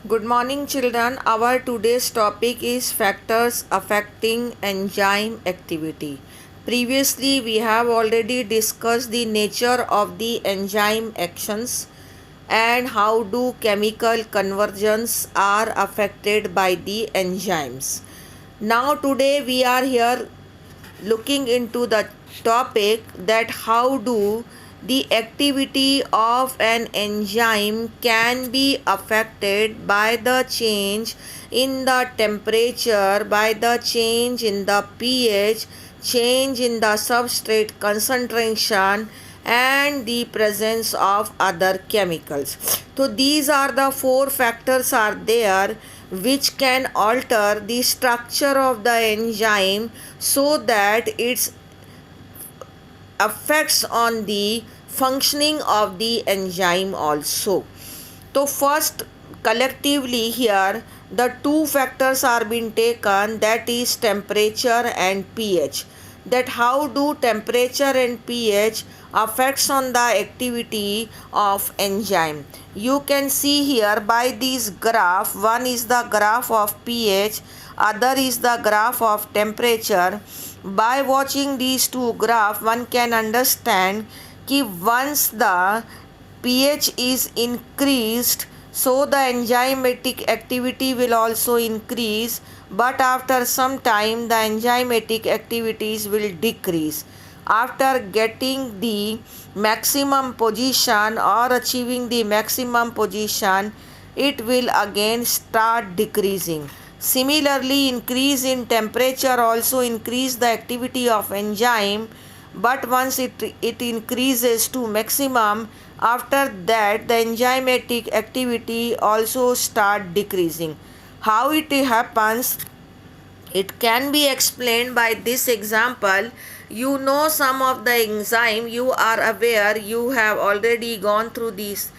Good morning, children. Our today's topic is factors affecting enzyme activity. Previously, we have already discussed the nature of the enzyme actions and how do chemical conversions are affected by the enzymes. Now, today we are here looking into the topic that how do the activity of an enzyme can be affected by the change in the temperature, by the change in the pH, change in the substrate concentration, and the presence of other chemicals. So these are the four factors are there which can alter the structure of the enzyme so that its effects on the functioning of the enzyme also. So first, collectively here the two factors are being taken, that is temperature and pH. That how do temperature and pH affects on the activity of enzyme. You can see here by this graph, one is the graph of pH, other is the graph of temperature. By watching these two graphs, one can understand कि once the pH is increased, so the enzymatic activity will also increase, but after some time the enzymatic activities will decrease. After getting the maximum position or achieving the maximum position, it will again start decreasing. Similarly, increase in temperature also increase the activity of enzyme, but once it increases to maximum, after that the enzymatic activity also start decreasing. How it happens? It can be explained by this example. You know some of the enzyme, you are aware, you have already gone through this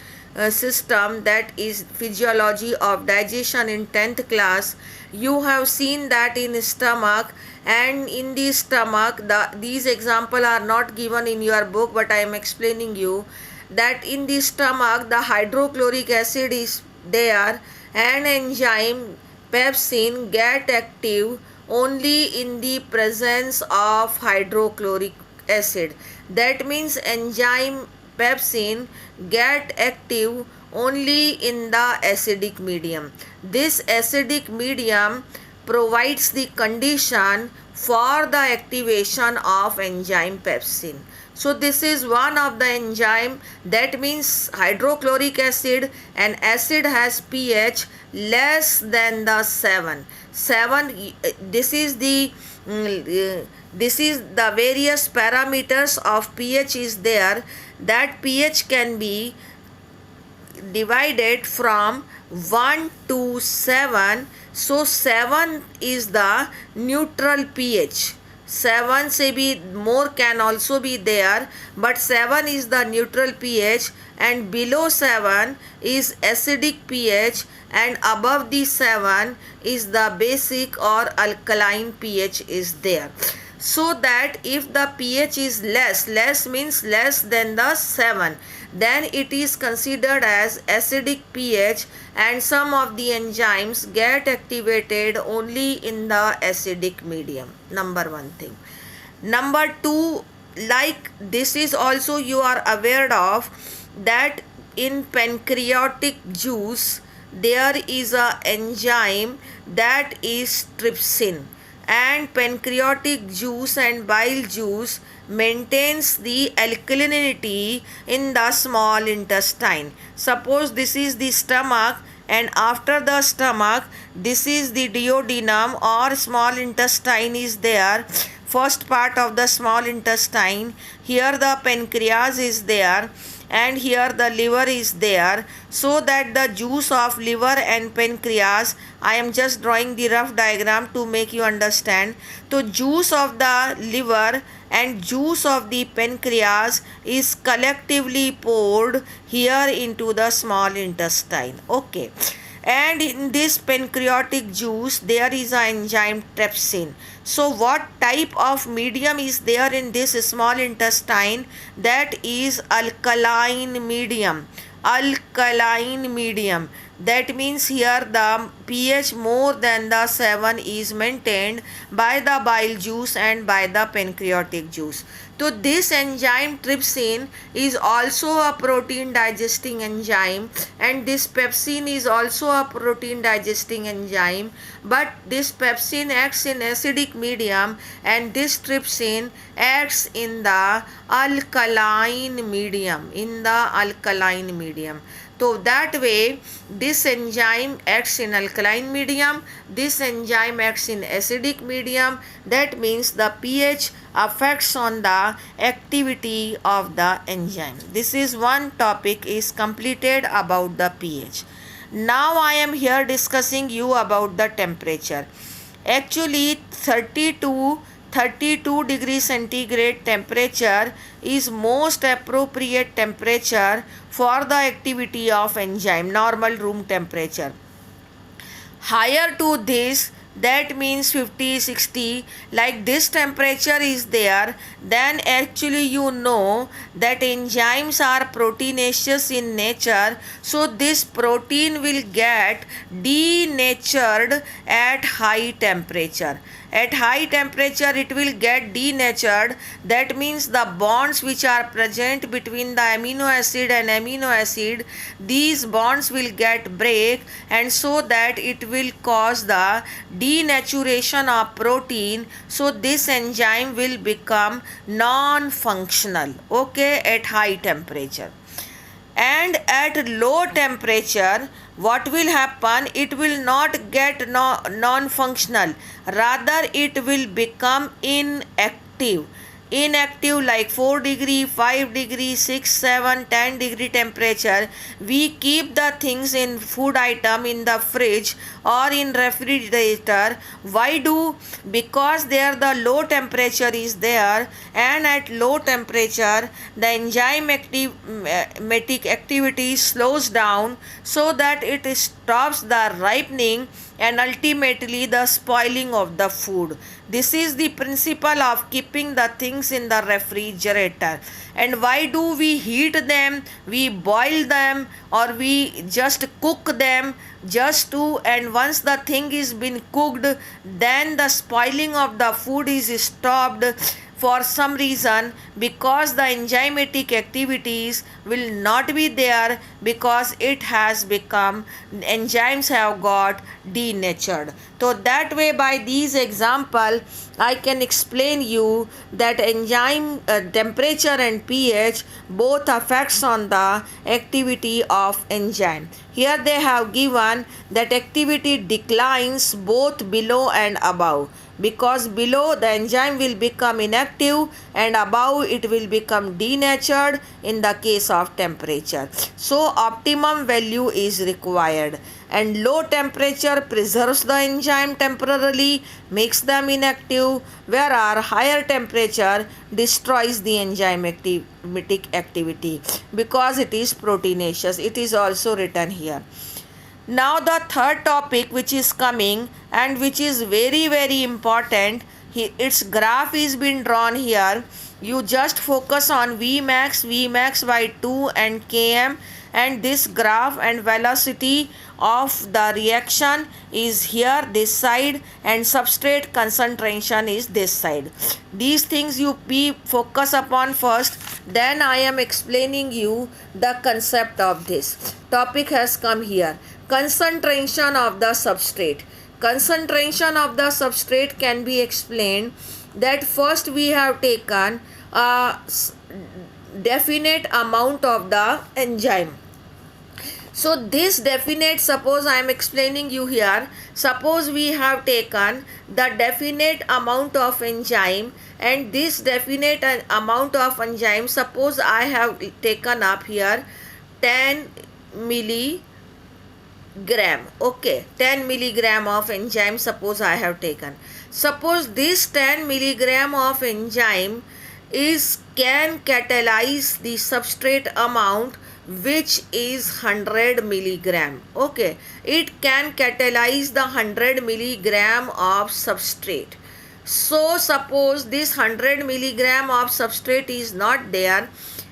system, that is physiology of digestion in 10th class. You have seen that in stomach, and in the stomach these example are not given in your book, but I am explaining you that in the stomach the hydrochloric acid is there, and enzyme pepsin get active only in the presence of hydrochloric acid. That means enzyme pepsin get active only in the acidic medium. This acidic medium provides the condition for the activation of enzyme pepsin. So this is one of the enzyme, that means hydrochloric acid, and acid has pH less than the 7. This is the various parameters of pH is there. That pH can be divided from 1 to 7. So 7 is the neutral pH. 7 से भी more can also be there, but 7 is the neutral pH, and below 7 is acidic pH, and above the 7 is the basic or alkaline pH is there. So that if the pH is less means less than the 7, then it is considered as acidic pH, and some of the enzymes get activated only in the acidic medium. Number one thing. Number two, like this is also you are aware of that in pancreatic juice there is a enzyme that is trypsin, and pancreatic juice and bile juice maintains the alkalinity in the small intestine. Suppose this is the stomach, and after the stomach this is the duodenum or small intestine is there. First part of the small intestine, here the pancreas is there, and here the liver is there. So that the juice of liver and pancreas, I am just drawing the rough diagram to make you understand. So juice of the liver and juice of the pancreas is collectively poured here into the small intestine. Okay. And in this pancreatic juice there is an enzyme trypsin. So what type of medium is there in this small intestine? That is alkaline medium. alkaline medium. That means here the pH more than the 7 is maintained by the bile juice and by the pancreatic juice. So this enzyme trypsin is also a protein digesting enzyme, and this pepsin is also a protein digesting enzyme, but this pepsin acts in acidic medium and this trypsin acts in the alkaline medium. So that way this enzyme acts in alkaline medium, this enzyme acts in acidic medium. That means the pH affects on the activity of the enzyme. This is one topic is completed about the pH. Now I am here discussing you about the temperature. Actually 32 degrees centigrade temperature is most appropriate temperature for the activity of enzyme, normal room temperature. Higher to this, that means 50, 60, like this temperature is there, then actually you know that enzymes are proteinaceous in nature, so this protein will get denatured at high temperature. At high temperature it will get denatured. That means the bonds which are present between the amino acid and amino acid, these bonds will get break, and so that it will cause the denaturation of protein, so this enzyme will become non-functional, okay, at high temperature. And at low temperature what will happen, it will not get non-functional, rather it will become inactive like 4 degree, 5 degree, 6, 7, 10 degree temperature. We keep the things in food item in the fridge or in refrigerator. Why do? Because there the low temperature is there, and at low temperature the enzymatic activity slows down, so that it stops the ripening and ultimately the spoiling of the food. This is the principle of keeping the things in the refrigerator. And why do we heat them? We boil them or we just cook them just to, and once the thing is been cooked, then the spoiling of the food is stopped for some reason, because the enzymatic activities will not be there, because it has become, enzymes have got denatured. So that way by these example I can explain you that enzyme temperature and pH both affects on the activity of enzyme. Here they have given that activity declines both below and above, because below the enzyme will become inactive and above it will become denatured in the case of temperature. So optimum value is required, and low temperature preserves the enzyme temporarily, makes them inactive, whereas higher temperature destroys the enzymatic activity because it is proteinaceous. It is also written here. Now the third topic which is coming and which is very important, its graph is been drawn here. You just focus on Vmax by 2 and Km, and this graph and velocity of the reaction is here this side, and substrate concentration is this side. These things you focus upon first, then I am explaining you the concept of this. Topic has come here. Concentration of the substrate. Concentration of the substrate can be explained that first we have taken a definite amount of the enzyme. So this definite, suppose I am explaining you here, suppose we have taken the definite amount of enzyme, and this definite amount of enzyme, suppose I have taken up here 10 milligram, okay, 10 milligram of enzyme suppose I have taken. Suppose this 10 milligram of enzyme can catalyze the substrate amount which is 100 milligram, okay, it can catalyze the 100 milligram of substrate. So suppose this 100 milligram of substrate is not there,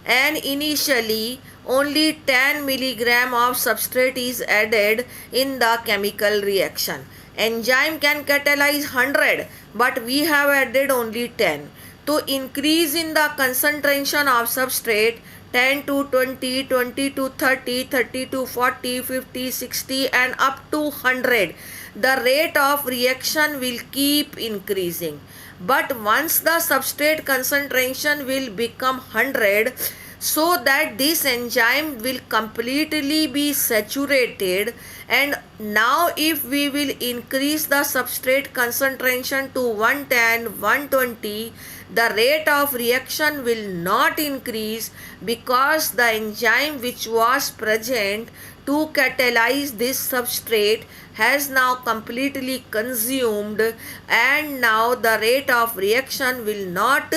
and initially only 10 milligram of substrate is added in the chemical reaction. Enzyme can catalyze 100, but we have added only 10. To increase in the concentration of substrate, 10 to 20, 20 to 30, 30 to 40, 50, 60 and up to 100. The rate of reaction will keep increasing. But once the substrate concentration will become 100, so that this enzyme will completely be saturated, and now if we will increase the substrate concentration to 110, 120, the rate of reaction will not increase, because the enzyme which was present to catalyze this substrate has now completely consumed, and now the rate of reaction will not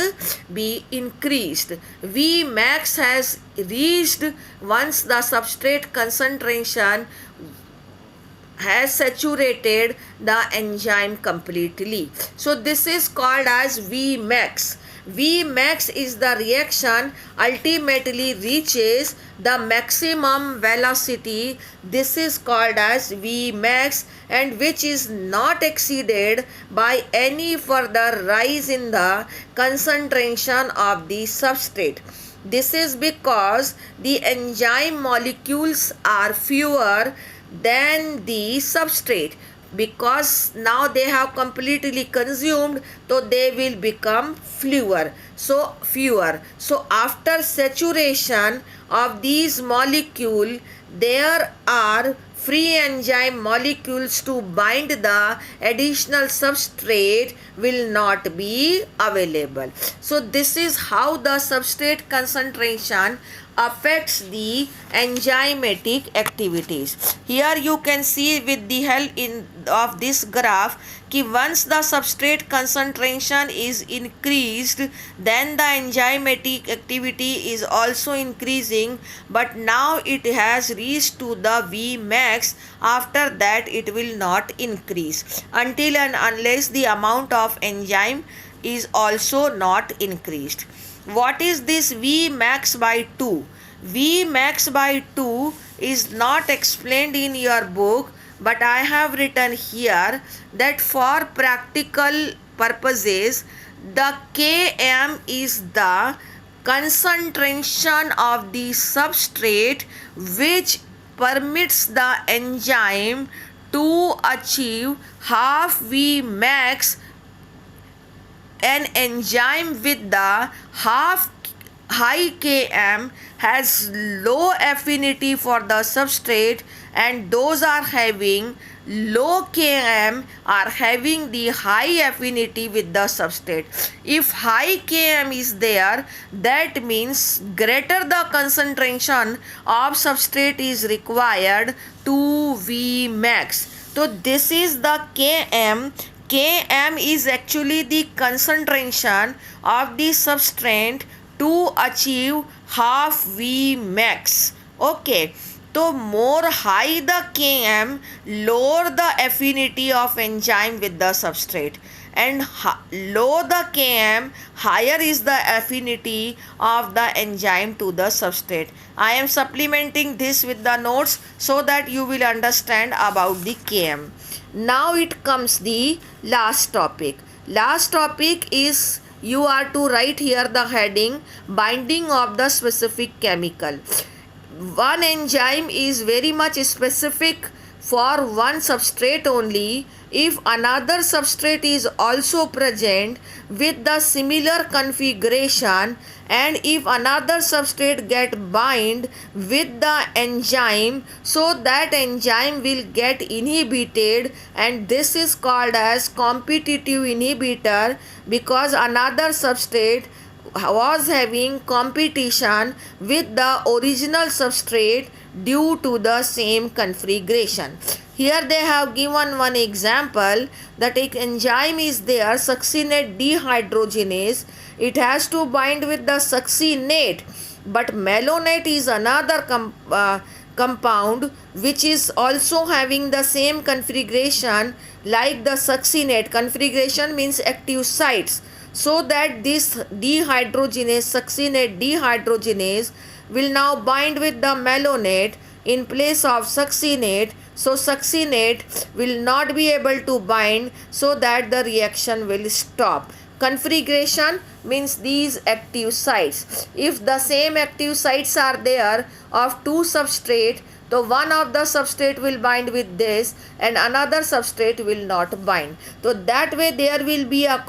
be increased. V max has reached once the substrate concentration has saturated the enzyme completely. So this is called as Vmax. Vmax is the reaction ultimately reaches the maximum velocity. This is called as Vmax, and which is not exceeded by any further rise in the concentration of the substrate. This is because the enzyme molecules are fewer than the substrate, because now they have completely consumed, so they will become fewer. So after saturation of these molecules, there are free enzyme molecules to bind the additional substrate will not be available. So this is how the substrate concentration affects the enzymatic activities. Here you can see with the help of this graph कि once the substrate concentration is increased, then the enzymatic activity is also increasing, but now it has reached to the Vmax. After that it will not increase until and unless the amount of enzyme is also not increased. What is this Vmax by 2? Vmax by 2 is not explained in your book, but I have written here that for practical purposes, the Km is the concentration of the substrate which permits the enzyme to achieve half Vmax. An enzyme with the high Km has low affinity for the substrate, and those are having low Km are having the high affinity with the substrate. If high Km is there, that means greater the concentration of substrate is required to Vmax. So this is the Km. Km is actually the concentration of the substrate to achieve half Vmax. Okay. So more high the Km, lower the affinity of enzyme with the substrate, and low the Km, higher is the affinity of the enzyme to the substrate. I am supplementing this with the notes so that you will understand about the Km. Now it comes the last topic. Last topic is you are to write here the heading binding of the specific chemical. One enzyme is very much specific for one substrate only if another substrate is also present with the similar configuration, and if another substrate get bind with the enzyme, so that enzyme will get inhibited, and this is called as competitive inhibitor, because another substrate was having competition with the original substrate due to the same configuration. Here they have given one example that an enzyme is there, succinate dehydrogenase. It has to bind with the succinate, but malonate is another compound which is also having the same configuration like the succinate. Configuration means active sites. So that this dehydrogenase, succinate dehydrogenase, will now bind with the malonate in place of succinate. So succinate will not be able to bind, so that the reaction will stop. Configuration means these active sites. If the same active sites are there of two substrate, so one of the substrate will bind with this and another substrate will not bind. So that way there will be a